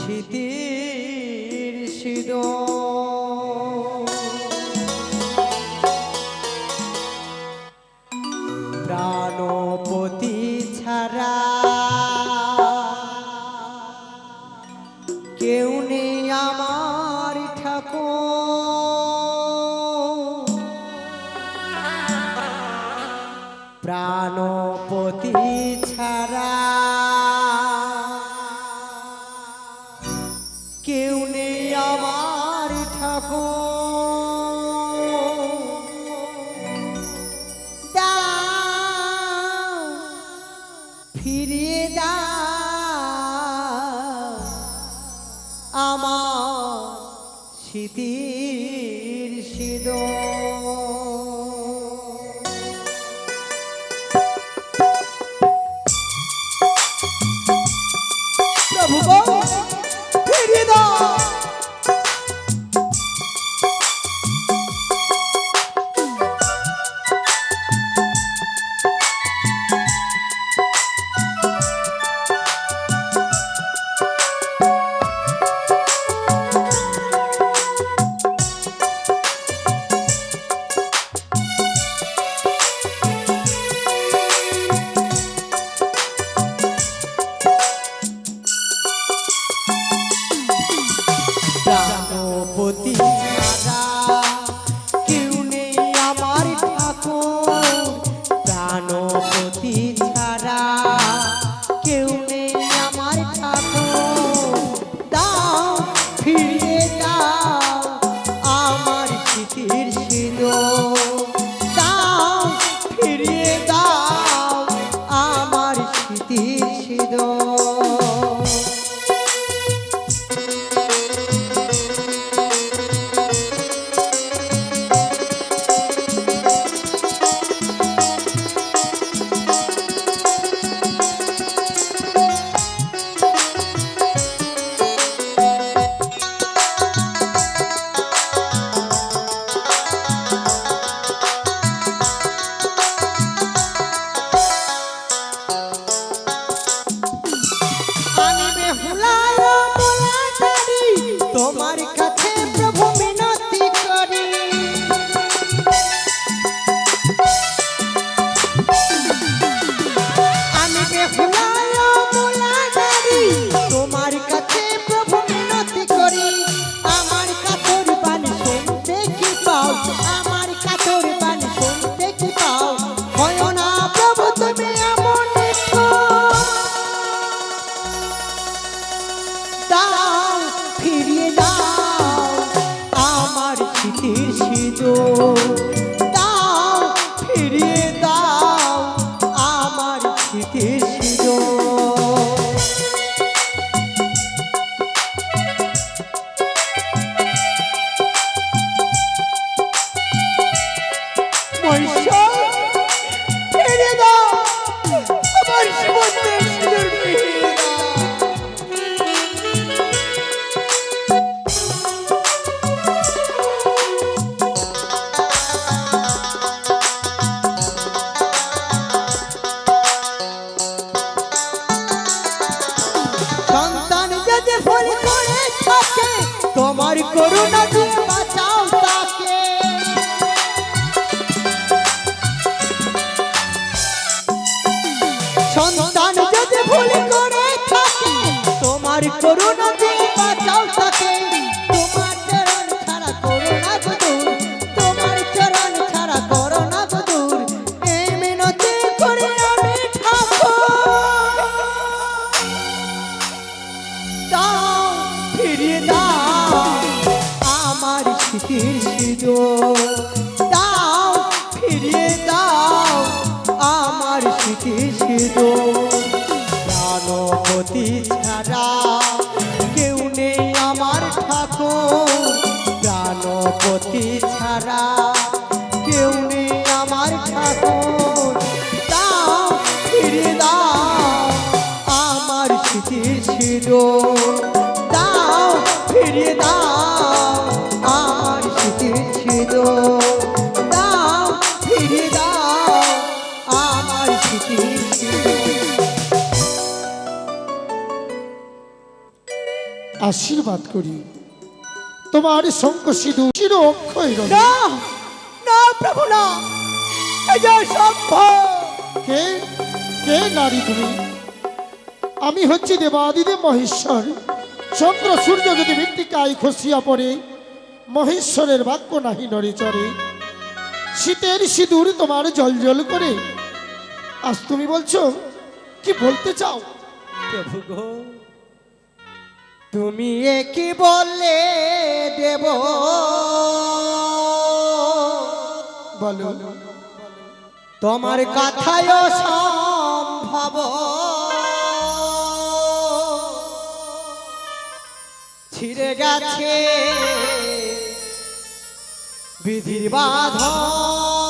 স্মৃতির সিঁদুর প্রাণপতি ছাড়া কেউ নেই আমার ঠাকুর প্রাণপতি ছাড়া কেউ নেই আমার ঠাকুর দাও ফিরিয়ে দাও আমার স্মৃতির সিঁদুর প্রভু গো ফিরিয়ে দাও প্রাণপতি ছাড়া কেউ নেই আমার ঠাকুর প্রাণপতি ছাড়া কেউ নেই আমার ঠাকুর দাও ফিরিয়ে দাও আমার স্মৃতির সিঁদুর দাও ফিরিয়ে দাও আমার স্মৃতির সিঁদুর তোমার কাছে প্রভু মিনতি করি আমি বেহুলায় মোলাদারি তোমার কাছে প্রভু মিনতি করি আমার কাতর বাণী শুনতে কি পাও আমার কাতর বাণী শুনতে কি পাও হয় না প্রভু তুমি এমন দাও ফিরিয়ে দাও আমার স্মৃতির সিঁদুর দাও ফিরিয়ে দাও আমার স্মৃতির সিঁদুর মহিষা ফিরিয়ে দাও আমার জীবনের সিঁদুর ফিরিয়ে দাও ভুল করে থাকে তোমার করুণা দিয়ে বাঁচাও তাকে সন্তান যদি ভুল করে থাকে তোমার করুণা দিয়ে বাঁচাও তাকে তোমার চরণ ছাড়া করুণা গদূর তোমার চরণ ছাড়া করুণা গদূর এই মিনতি করে আমি ঠাকুর দাও ফিরিয়ে দাও আমার স্মৃতির সিঁদুর দাও ফিরিয়ে দাও আমার স্মৃতির সিঁদুর প্রাণপতি ছাড়া কেউ নেই আমার ঠাকুর প্রাণপতি ছাড়া কেউ নেই আমার ঠাকুর দাও ফিরিয়ে দাও আমার স্মৃতির সিঁদুর দাও ফিরিয়ে দাও আমার স্মৃতির সিঁদুর দাও ফিরিয়ে দাও আমার স্মৃতির সিঁদুর আশীর্বাদ করি তোমার শঙ্খ সিঁদুর চির অক্ষয় রবে। না না প্রভু না, এ যে সম্ভব। কে কে নারী তুমি? আমি হচ্ছি দেবাদিদেব মহেশ্বর। চন্দ্র সূর্য যদি মৃত্তিকায় খসিয়া পড়ে, মহেশ্বরের বাক্য নাহি নড়ে চড়ে। শীতের সিঁদুর তোমার জল জল করে। আজ তুমি বলছো, কি বলতে চাও? প্রভু গো, তুমি কি বললে দেব, বলো। তোমার কথায় সম্ভব। ছিঁড়ে গেছে বিধির বাঁধন,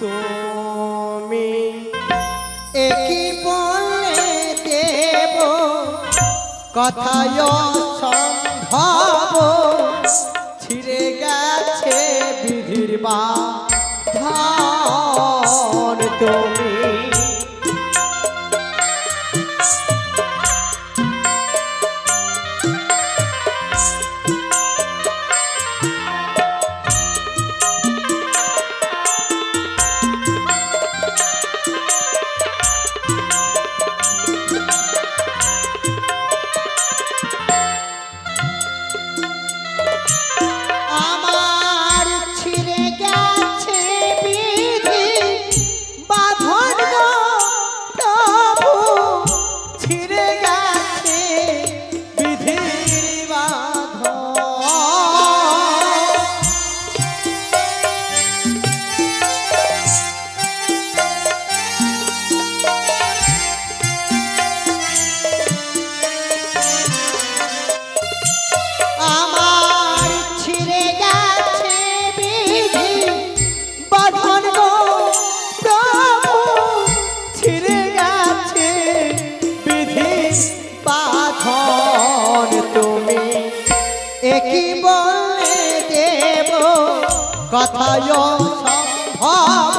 তুমি একই বললে দেব, কথায় সম্ভব। ছিঁড়ে গেছে বিধির বাঁধন, তুমি আমার ছিঁড়ে গেছে বিধি বাঁধন গো প্রভু, ছিঁড়ে গেছে বিধির বাঁধন। আমার ছিঁড়ে গেছে বিধি বাঁধন গো প্রভু, ছিঁড়ে গেছে বিধি বাঁধন, তুমি একই বলে দেব, কথায় সম্ভব।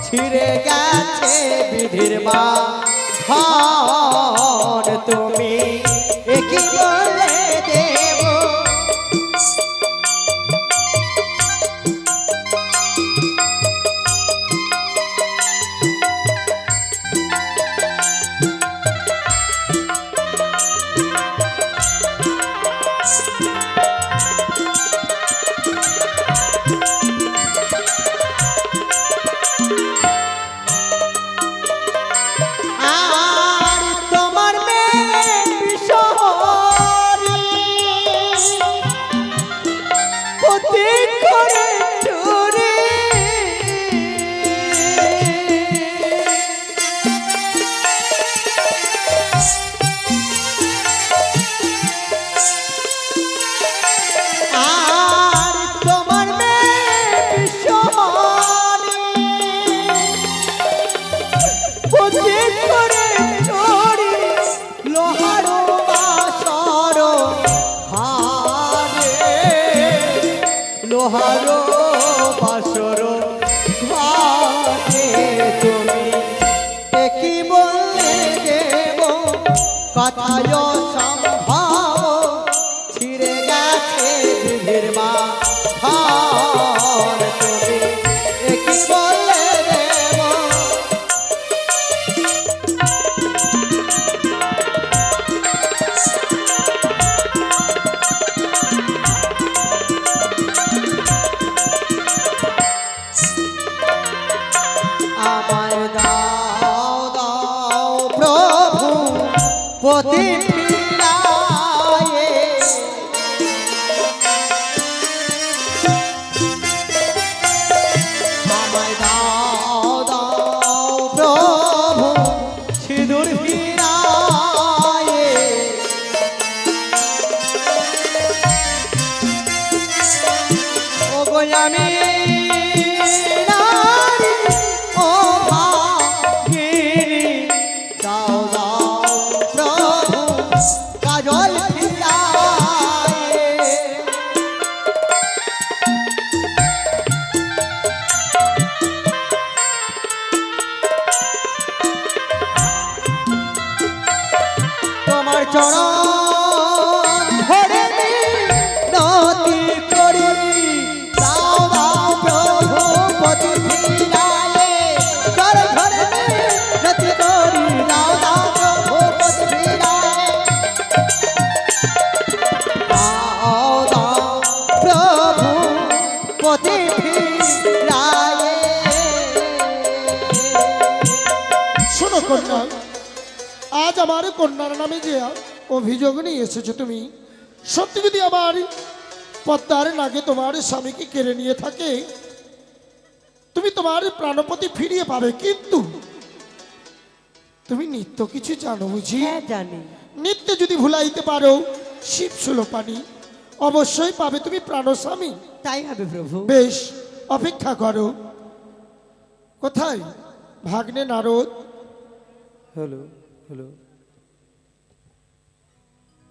ছিঁড়ে গেছে বিধির বাঁধন, তুমি একই বলে দেব। আর তোমার মেয়ে বিশহরী পতি করে চুরি, আর তোমার মেয়ে বিশহরী পতি করে চুরি, লোহার বাসর হারে, লোহার বাসর ঘরে, তুমি একই বললে দেব, কথায় সম্ভব। ছিঁড়ে গেছে বিধির বাঁধন, তুমি একই বললে দেব। আমায় দাও দাও প্রভু পতি ফিরায়ে, আমায় দাও দাও প্রভু সিঁদুর ফিরায়ে। ওগো আমি নারী ও ভাগিনী, দাও দাও প্রভু কন্যা, আজ আমার কন্যার নামে যে অভিযোগ নিয়ে এসেছো তুমি, সত্যি যদি আমার পদ্মার নাগে তোমার স্বামীকে কেড়ে নিয়ে থাকে, তুমি তোমার প্রাণপতি ফিরিয়ে পাবে। কিন্তু তুমি নিত্য কিছু জানো বুঝি? হ্যাঁ জানি। নিত্য যদি ভুলাইতে পারো শিব সুলোপানি, অবশ্যই পাবে তুমি প্রাণ স্বামী। তাই হবে প্রভু। বেশ, অপেক্ষা করো। কোথায় ভাগ্নে নারদ? Hello hello